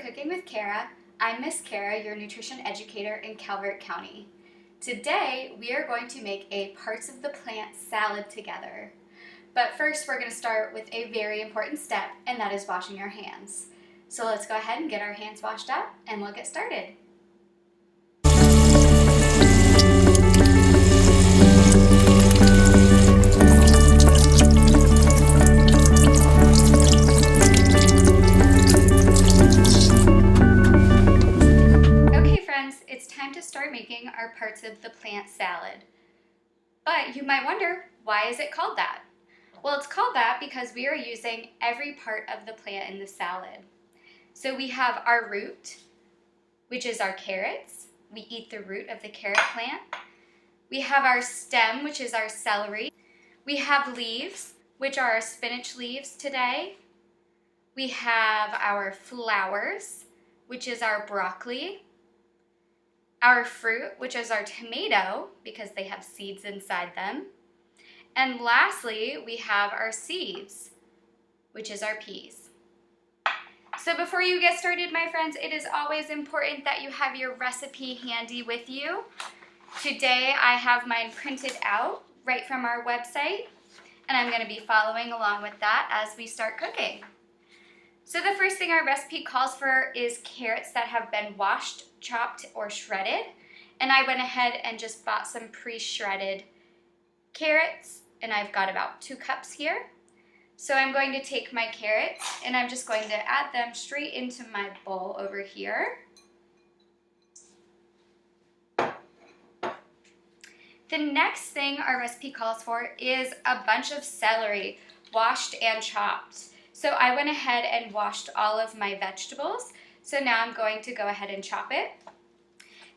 Cooking with Kara. I'm Miss Kara, your nutrition educator in Calvert County. Today, we are going to make a parts of the plant salad together. But first, we're going to start with a very important step, and that is washing our hands. So let's go ahead and get our hands washed out, and we'll get started. It's time to start making our parts of the plant salad. But you might wonder, why is it called that? Well, it's called that because we are using every part of the plant in the salad. So we have our root, which is our carrots. We eat the root of the carrot plant. We have our stem, which is our celery. We have leaves, which are our spinach leaves today. We have our flowers, which is our broccoli. Our fruit, which is our tomato, because they have seeds inside them. And lastly, we have our seeds, which is our peas. So before you get started, my friends, it is always important that you have your recipe handy with you. Today, I have mine printed out right from our website, and I'm going to be following along with that as we start cooking. So the first thing our recipe calls for is carrots that have been washed, chopped, or shredded. And I went ahead and just bought some pre-shredded carrots, and I've got about 2 cups here. So I'm going to take my carrots and I'm just going to add them straight into my bowl over here. The next thing our recipe calls for is a bunch of celery, washed and chopped. So I went ahead and washed all of my vegetables. So now I'm going to go ahead and chop it.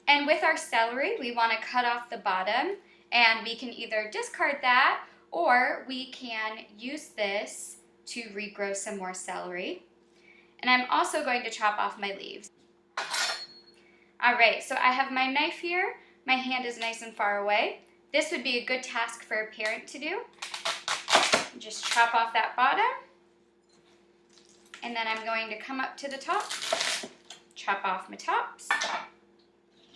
And with our celery, we want to cut off the bottom, and we can either discard that or we can use this to regrow some more celery. And I'm also going to chop off my leaves. All right, so I have my knife here. My hand is nice and far away. This would be a good task for a parent to do. Just chop off that bottom. And then I'm going to come up to the top, chop off my tops.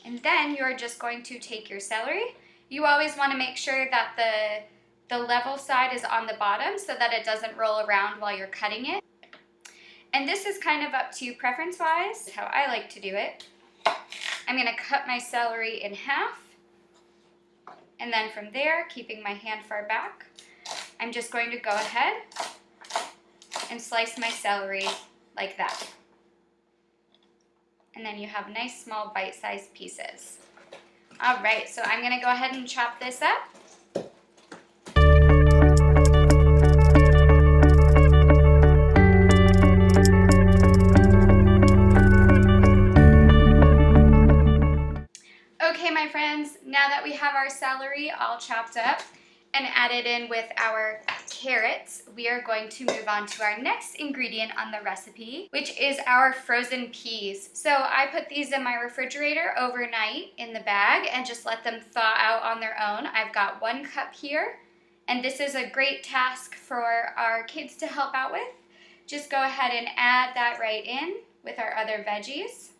And then you're just going to take your celery. You always want to make sure that the level side is on the bottom so that it doesn't roll around while you're cutting it. And this is kind of up to you preference-wise, how I like to do it. I'm going to cut my celery in half. And then from there, keeping my hand far back, I'm just going to go ahead and slice my celery like that. And then you have nice small bite-sized pieces. All right, so I'm gonna go ahead and chop this up. Okay, my friends, now that we have our celery all chopped up and added in with our carrots, we are going to move on to our next ingredient on the recipe, which is our frozen peas. So I put these in my refrigerator overnight in the bag and just let them thaw out on their own. I've got 1 cup here, and this is a great task for our kids to help out with. Just go ahead and add that right in with our other veggies.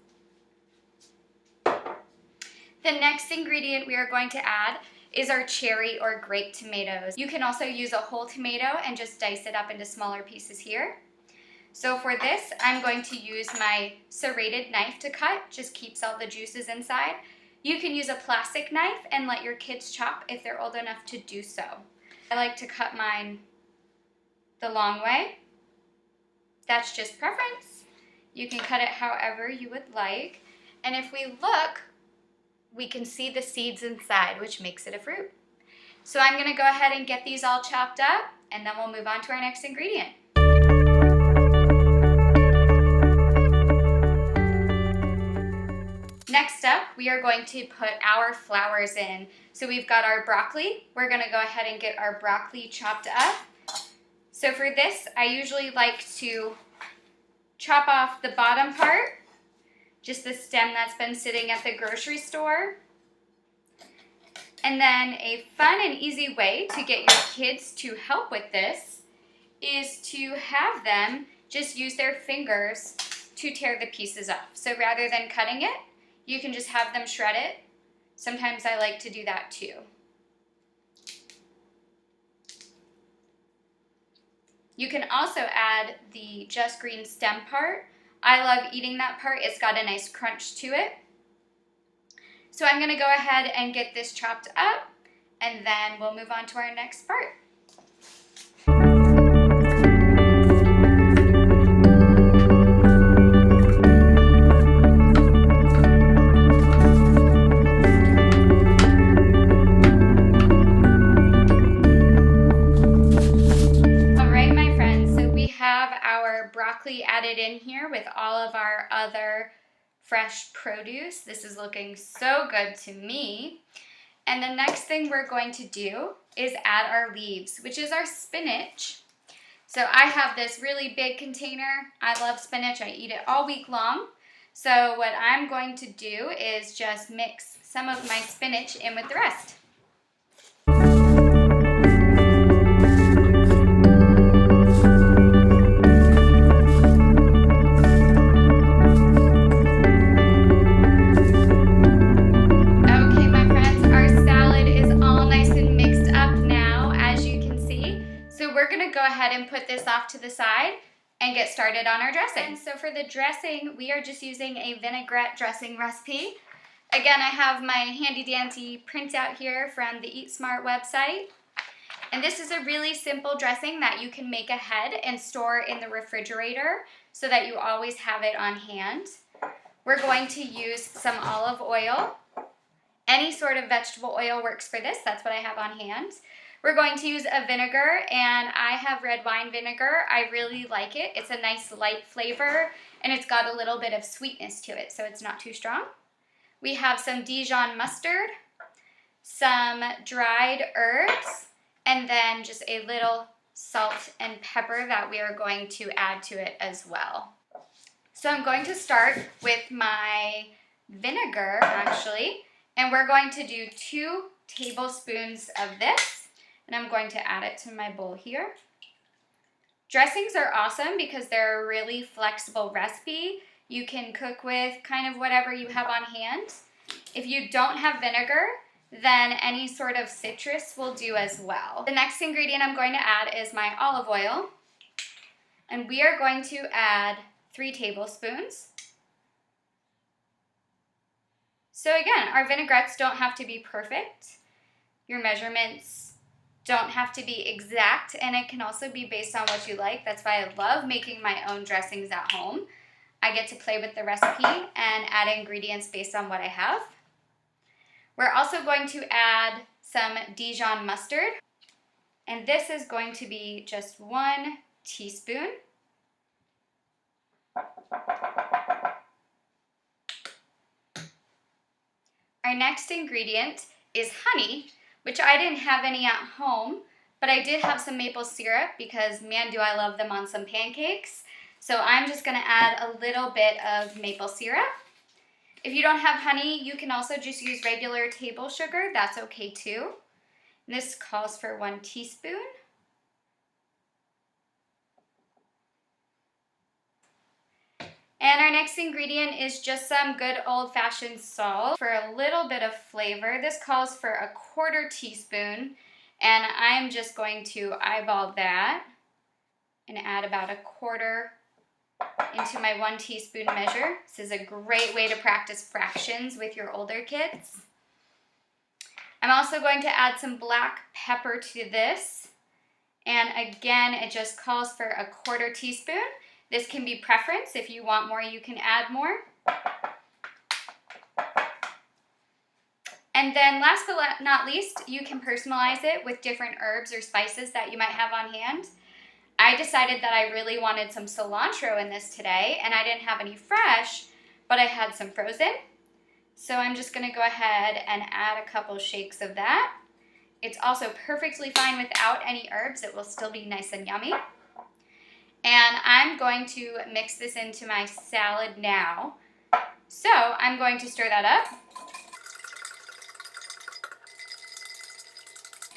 The next ingredient we are going to add is our cherry or grape tomatoes. You can also use a whole tomato and just dice it up into smaller pieces here. So for this, I'm going to use my serrated knife to cut, just keeps all the juices inside. You can use a plastic knife and let your kids chop if they're old enough to do so. I like to cut mine the long way. That's just preference. You can cut it however you would like. And if we look, we can see the seeds inside, which makes it a fruit. So I'm gonna go ahead and get these all chopped up, and then we'll move on to our next ingredient. Next up, we are going to put our flowers in. So we've got our broccoli. We're gonna go ahead and get our broccoli chopped up. So for this, I usually like to chop off the bottom part, just the stem that's been sitting at the grocery store. And then a fun and easy way to get your kids to help with this is to have them just use their fingers to tear the pieces off. So rather than cutting it, you can just have them shred it. Sometimes I like to do that too. You can also add the just green stem part. I love eating that part. It's got a nice crunch to it. So I'm gonna go ahead and get this chopped up, and then we'll move on to our next part. Broccoli added in here with all of our other fresh produce. This is looking so good to me. And the next thing we're going to do is add our leaves, which is our spinach. So I have this really big container. I love spinach. I eat it all week long. So what I'm going to do is just mix some of my spinach in with the rest. Go ahead and put this off to the side and get started on our dressing. So for the dressing, we are just using a vinaigrette dressing recipe. Again, I have my handy dandy printout here from the Eat Smart website. And this is a really simple dressing that you can make ahead and store in the refrigerator so that you always have it on hand. We're going to use some olive oil. Any sort of vegetable oil works for this. That's what I have on hand. We're going to use a vinegar, and I have red wine vinegar. I really like it. It's a nice light flavor, and it's got a little bit of sweetness to it, so it's not too strong. We have some Dijon mustard, some dried herbs, and then just a little salt and pepper that we are going to add to it as well. So I'm going to start with my vinegar, actually, and we're going to do 2 tablespoons of this. And I'm going to add it to my bowl here. Dressings are awesome because they're a really flexible recipe. You can cook with kind of whatever you have on hand. If you don't have vinegar, then any sort of citrus will do as well. The next ingredient I'm going to add is my olive oil. And we are going to add 3 tablespoons. So again, our vinaigrettes don't have to be perfect. Your measurements don't have to be exact, and it can also be based on what you like. That's why I love making my own dressings at home. I get to play with the recipe and add ingredients based on what I have. We're also going to add some Dijon mustard, and this is going to be just 1 teaspoon. Our next ingredient is honey, which I didn't have any at home, but I did have some maple syrup because man do I love them on some pancakes. So I'm just gonna add a little bit of maple syrup. If you don't have honey, you can also just use regular table sugar. That's okay too. And this calls for 1 teaspoon. And our next ingredient is just some good old-fashioned salt for a little bit of flavor. This calls for a 1/4 teaspoon, and I'm just going to eyeball that and add about a 1/4 into my 1 teaspoon measure. This is a great way to practice fractions with your older kids. I'm also going to add some black pepper to this, and again, it just calls for a 1/4 teaspoon. This can be preference. If you want more, you can add more. And then last but not least, you can personalize it with different herbs or spices that you might have on hand. I decided that I really wanted some cilantro in this today, and I didn't have any fresh, but I had some frozen. So I'm just gonna go ahead and add a couple shakes of that. It's also perfectly fine without any herbs. It will still be nice and yummy. And I'm going to mix this into my salad now. So I'm going to stir that up.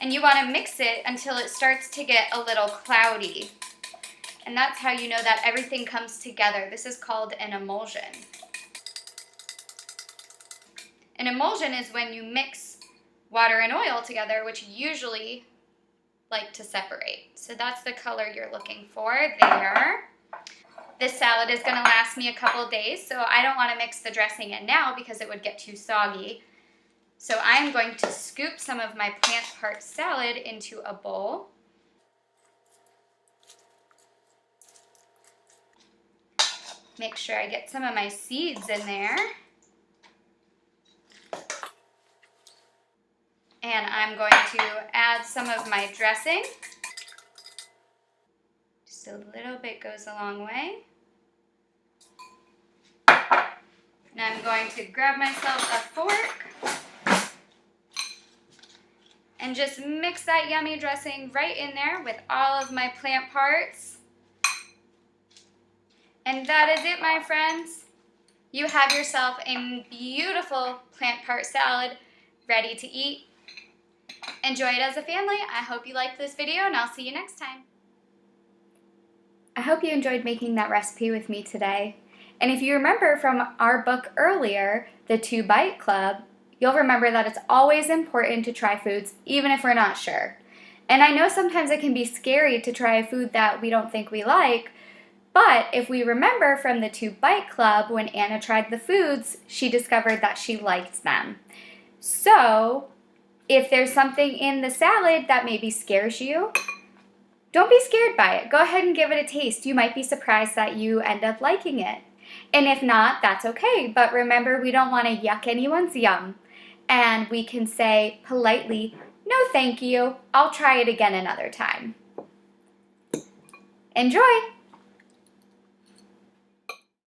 And you want to mix it until it starts to get a little cloudy. And that's how you know that everything comes together. This is called an emulsion. An emulsion is when you mix water and oil together, which usually like to separate. So that's the color you're looking for there. This salad is gonna last me a couple days, so I don't wanna mix the dressing in now because it would get too soggy. So I'm going to scoop some of my plant part salad into a bowl. Make sure I get some of my seeds in there. And I'm going to add some of my dressing. Just a little bit goes a long way. And I'm going to grab myself a fork and just mix that yummy dressing right in there with all of my plant parts. And that is it, my friends. You have yourself a beautiful plant part salad ready to eat. Enjoy it as a family. I hope you liked this video, and I'll see you next time. I hope you enjoyed making that recipe with me today. And if you remember from our book earlier, The 2-Bite Club, you'll remember that it's always important to try foods even if we're not sure. And I know sometimes it can be scary to try a food that we don't think we like, but if we remember from the 2-Bite Club, when Anna tried the foods, she discovered that she liked them. So, if there's something in the salad that maybe scares you, don't be scared by it. Go ahead and give it a taste. You might be surprised that you end up liking it. And if not, that's okay. But remember, we don't want to yuck anyone's yum. And we can say politely, no thank you. I'll try it again another time. Enjoy!